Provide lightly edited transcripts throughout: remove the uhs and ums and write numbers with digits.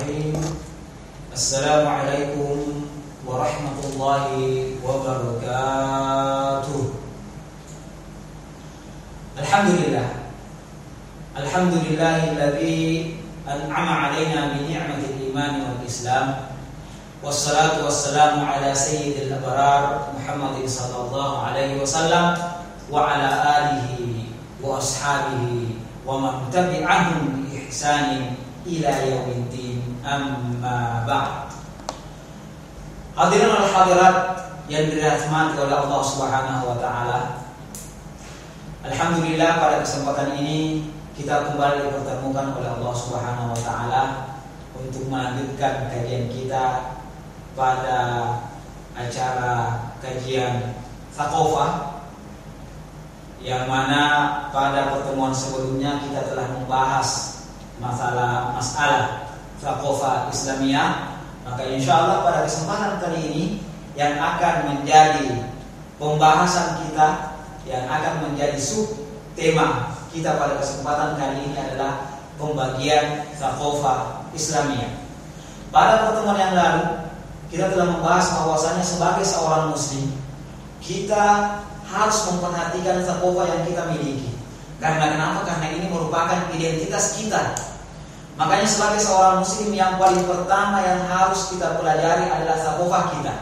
Bismillahirrahmanirrahim. Assalamualaikum warahmatullahi wabarakatuh. Alhamdulillahilladzi an'ama 'alaina bi ni'matil iman wal islam. Wassalatu wassalamu ala sayyidil abrar Muhammadin sallallahu alaihi wasallam wa ala alihi wa ashabihi wa man tabi'ahum bi ihsanin ila yaumiddin, amma ba'd. Hadirin wal hadirat yang dirahmati oleh Allah Subhanahu wa taala. Alhamdulillah, pada kesempatan ini kita kembali dipertemukan oleh Allah Subhanahu wa taala untuk melanjutkan kajian kita pada acara kajian Thaqafah, yang mana pada pertemuan sebelumnya kita telah membahas masalah Thaqafah Islamiyah. Maka insyaallah pada kesempatan kali ini yang akan menjadi pembahasan kita, yang akan menjadi subtema kita pada kesempatan kali ini adalah pembagian Thaqafah Islamiyah. Pada pertemuan yang lalu kita telah membahas bahwasanya sebagai seorang muslim kita harus memperhatikan Thaqafah yang kita miliki. Karena kenapa? Karena ini merupakan identitas kita. Makanya sebagai seorang muslim yang paling pertama yang harus kita pelajari adalah Thaqafah kita,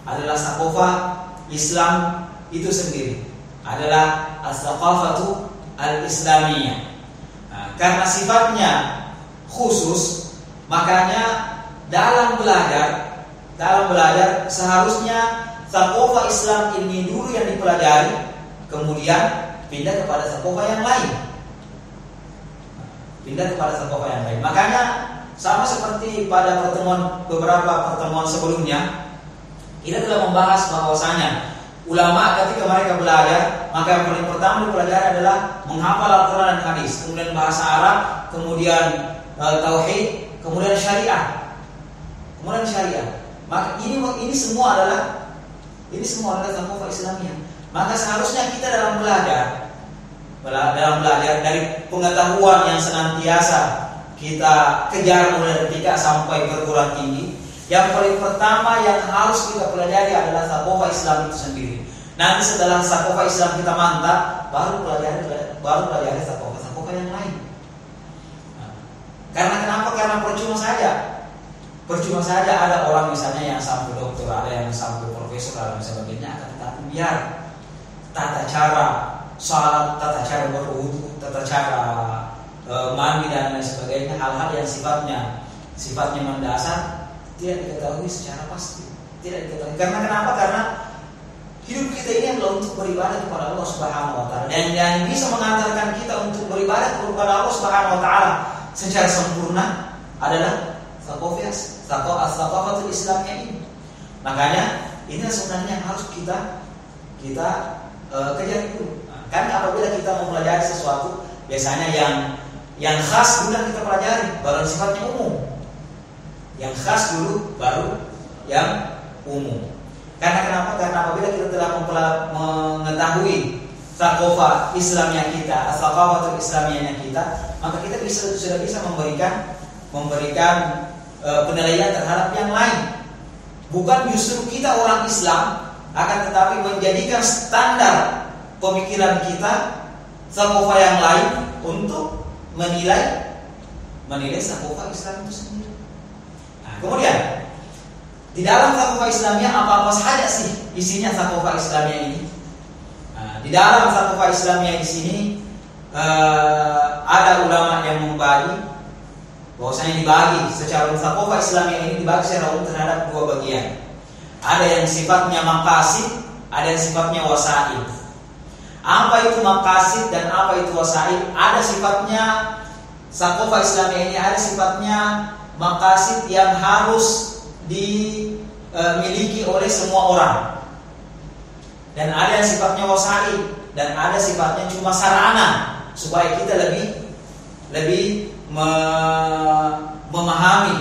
adalah Thaqafah Islam itu sendiri, adalah As-Thaqafatu Al-Islamiyah. Karena sifatnya khusus, makanya dalam belajar seharusnya Thaqafah Islam ini dulu yang dipelajari, kemudian pindah kepada Thaqafah yang lain. Makanya sama seperti pada beberapa pertemuan sebelumnya, kita telah membahas bahwasanya ulama ketika mereka belajar, maka yang paling pertama dipelajari adalah menghafal Al-Quran dan hadis, kemudian bahasa Arab, kemudian tauhid, kemudian syariah. Maka ini semua adalah Thaqafah Islamiyah. Maka seharusnya kita dalam belajar dari pengetahuan yang senantiasa kita kejar mulai dari TK sampai perguruan tinggi, yang paling pertama yang harus kita pelajari adalah Thaqafah Islam itu sendiri. Nanti setelah Thaqafah Islam kita mantap, baru pelajari Thaqafah yang lain. Karena kenapa? Karena percuma saja ada orang misalnya yang sampai doktor, ada yang sampai profesor dan sebagainya, akan tetapi biar tata cara salat, tata cara berwudu, tata cara mandi dan lain sebagainya, hal-hal yang sifatnya mendasar tidak diketahui secara pasti. Karena kenapa? Karena hidup kita ini adalah untuk beribadah kepada Allah Subhanahu wa taala, dan yang bisa mengantarkan kita untuk beribadah kepada Allah Subhanahu wa taala secara sempurna adalah Thaqafatul Islamiyah ini. Makanya ini sebenarnya yang harus kita kejar dulu. Karena apabila kita mempelajari sesuatu, biasanya yang khas dulu yang kita pelajari, baru yang sifatnya umum. Yang khas dulu, baru yang umum. Karena kenapa? Karena apabila kita telah mengetahui Thaqafah Islamiyah kita, Thaqafatul Islamiyah kita, maka kita sudah bisa memberikan penilaian terhadap yang lain. Bukan justru kita orang Islam, akan tetapi menjadikan standar pemikiran kita Thaqafah yang lain untuk menilai Thaqafah Islam itu sendiri. Nah, kemudian di dalam Thaqafah Islamiyah apa saja sih isinya Thaqafah Islamiyah ini? Nah, di dalam Thaqafah Islamiyah di sini ada ulama yang membagi bahwasanya dibagi secara Thaqafah Islamiyah ini dibagi secara umum terhadap dua bagian. Ada yang sifatnya maqasid, ada yang sifatnya wasail. Apa itu maqasid dan apa itu wasail? Ada sifatnya Thaqafah Islamiyah ini, ada sifatnya maqasid yang harus dimiliki oleh semua orang, dan ada yang sifatnya wasail, dan ada sifatnya cuma sarana supaya kita lebih memahami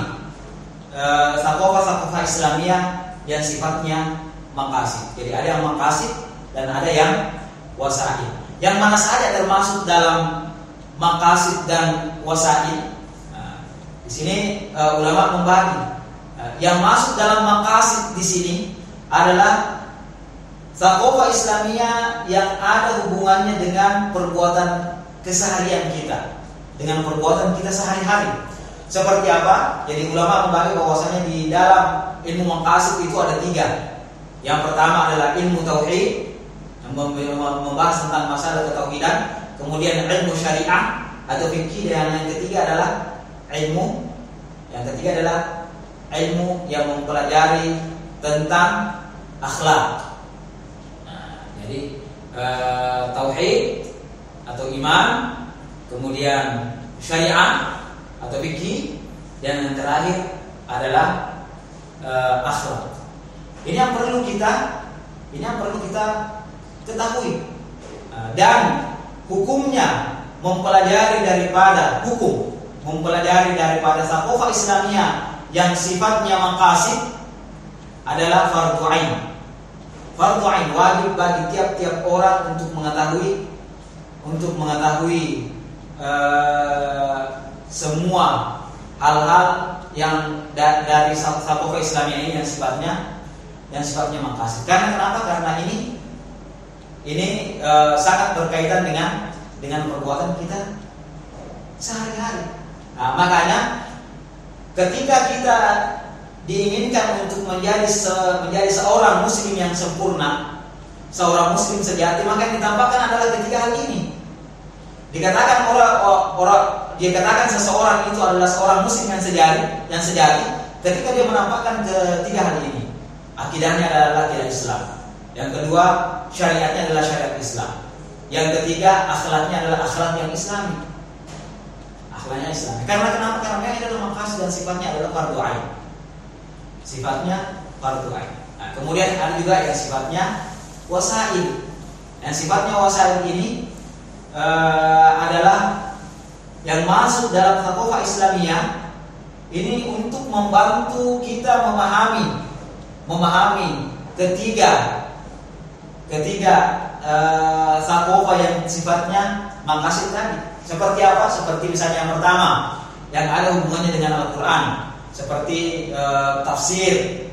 Thaqafah Islamiyah yang sifatnya maqasid. Jadi ada yang maqasid dan ada yang wasail. Yang mana saja termasuk dalam maqasid dan wasail? Di sini ulama membagi yang masuk dalam maqasid di sini adalah Thaqafah Islamiyah yang ada hubungannya dengan perbuatan keseharian kita, dengan perbuatan kita sehari-hari. Seperti apa? Jadi ulama membagi bahwasanya di dalam ilmu maqasid itu ada 3. Yang pertama adalah ilmu tauhid, yang membahas tentang masalah ketauhidan. Kemudian ilmu syariah atau fikih, dan yang ketiga adalah ilmu yang mempelajari tentang akhlak. Jadi tauhid atau iman, kemudian syariah atau fikih, dan yang terakhir adalah akhlak. Ini yang perlu kita ketahui. Dan hukumnya mempelajari daripada Thaqafah Islamiyah yang sifatnya maqasid adalah fardhu ain. Fardhu ain, wajib bagi tiap-tiap orang untuk mengetahui semua hal-hal yang dari Thaqafah Islamiyah ini yang sifatnya maqasid. Karena kenapa? Karena ini sangat berkaitan dengan perbuatan kita sehari-hari. Nah, makanya ketika kita diinginkan untuk menjadi seorang muslim yang sempurna, seorang muslim sejati, maka yang ditampakkan adalah ketiga hal ini. Dikatakan seseorang itu adalah seorang muslim yang sejati ketika dia menampakkan ketiga hal ini. Akidahnya adalah akidah Islam. Yang kedua, syariatnya adalah syariat Islam. Yang ketiga, akhlaknya adalah akhlak yang Islami. Akhlaknya Islami. Karena kenapa? Karena ini adalah maqasid dan sifatnya adalah fardhu ain. Nah, kemudian ada juga yang sifatnya wasail. Yang sifatnya wasail ini adalah yang masuk dalam Thaqafah Islamiyah ini untuk membantu kita memahami ketiga Thaqafah yang sifatnya maqasid tadi. Seperti apa? Seperti misalnya yang pertama yang ada hubungannya dengan Al-Quran, seperti tafsir.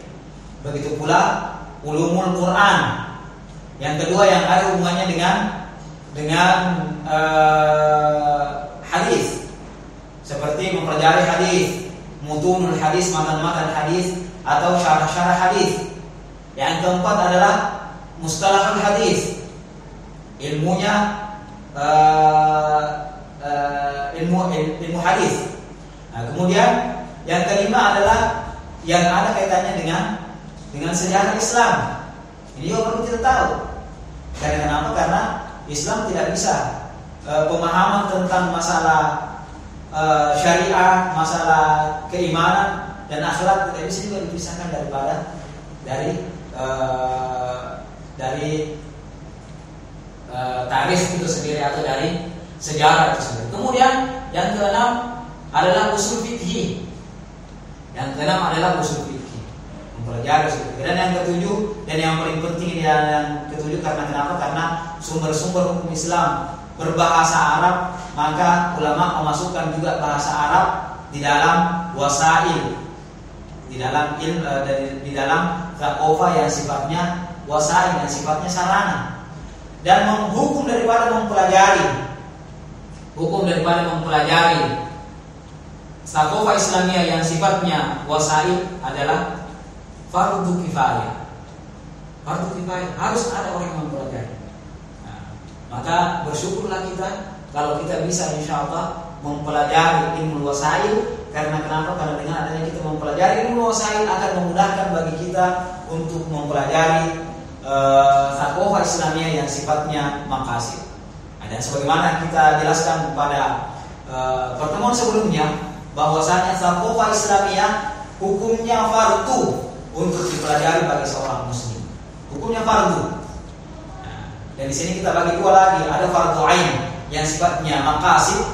Begitu pula ulumul Quran. Yang kedua yang ada hubungannya dengan hadis, seperti mempelajari hadis, mutunul hadis, matan-matan hadis atau syarah-syarah hadis. Yang keempat adalah mustalahul hadis, ilmunya ilmu hadis. Nah, kemudian yang kelima adalah yang ada kaitannya dengan sejarah Islam. Ini juga perlu kita tahu. Karena kenapa? Karena Islam tidak bisa pemahaman tentang masalah syariah, masalah keimanan dan akhlak tidak bisa juga dipisahkan dari tarikh itu sendiri atau dari sejarah itu sendiri. Kemudian yang keenam adalah usul fikih. Mempelajari usul fikih. Dan yang ketujuh dan yang paling penting yang ketujuh, karena kenapa? Karena sumber-sumber hukum Islam berbahasa Arab, maka ulama memasukkan juga bahasa Arab di dalam wasail, di dalam Thaqafah yang sifatnya wasail, yang sifatnya sarana. Dan hukum daripada mempelajari Thaqafah Islamiyah yang sifatnya wasail adalah fardu kifayah. Fardu kifayah, harus ada orang yang mempelajari. Nah, maka bersyukurlah kita kalau kita bisa insyaallah mempelajari ilmu wasail. Karena kenapa? Karena dengan adanya kita mempelajari ilmu wasail akan memudahkan bagi kita untuk mempelajari Thaqafah Islamiyah yang sifatnya maqasid. Dan sebagaimana kita jelaskan pada pertemuan sebelumnya, bahwasanya Thaqafah Islamiyah hukumnya fardu untuk dipelajari bagi seorang muslim. Hukumnya fardu. Nah, dan di sini kita bagi dua lagi, ada fardu ain yang sifatnya maqasid,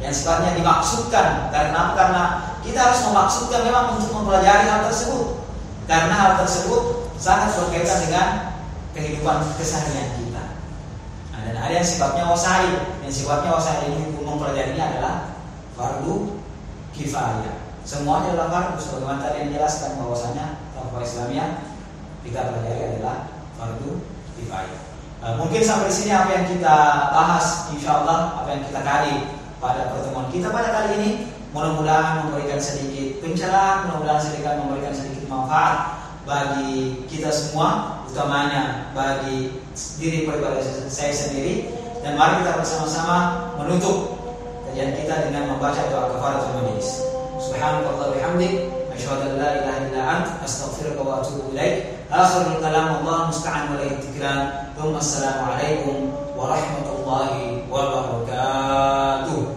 yang sifatnya dimaksudkan. Karena kita harus memaksudkan memang untuk mempelajari hal tersebut, karena hal tersebut sangat berkaitan dengan kehidupan keseharian kita. Nah, dan ada yang sifatnya wasail, yang sifatnya wasail ini hukum mempelajarinya adalah fardu kifayah. Semuanya adalah fardu, sebagaimana tadi yang jelaskan bahwasanya taqwa Islamiyah kita pelajari adalah fardu kifayah. Mungkin sampai di sini apa yang kita bahas, insyaallah apa yang kita kaji pada pertemuan kita pada kali ini, mudah-mudahan memberikan sedikit pencerahan, mudah-mudahan memberikan sedikit manfaat bagi kita semua, utamanya bagi diri pribadi saya sendiri. Dan mari kita bersama-sama menutup kajian kita dengan membaca doa kafaratul majelis. Subhanallahi bihamdik, asyhadu an la ilaha illa anta, astaghfiruka wa atubu ilaik. Akhirul kalam, Allah musta'an wa la ittiklan. Assalamualaikum warahmatullahi wabarakatuh.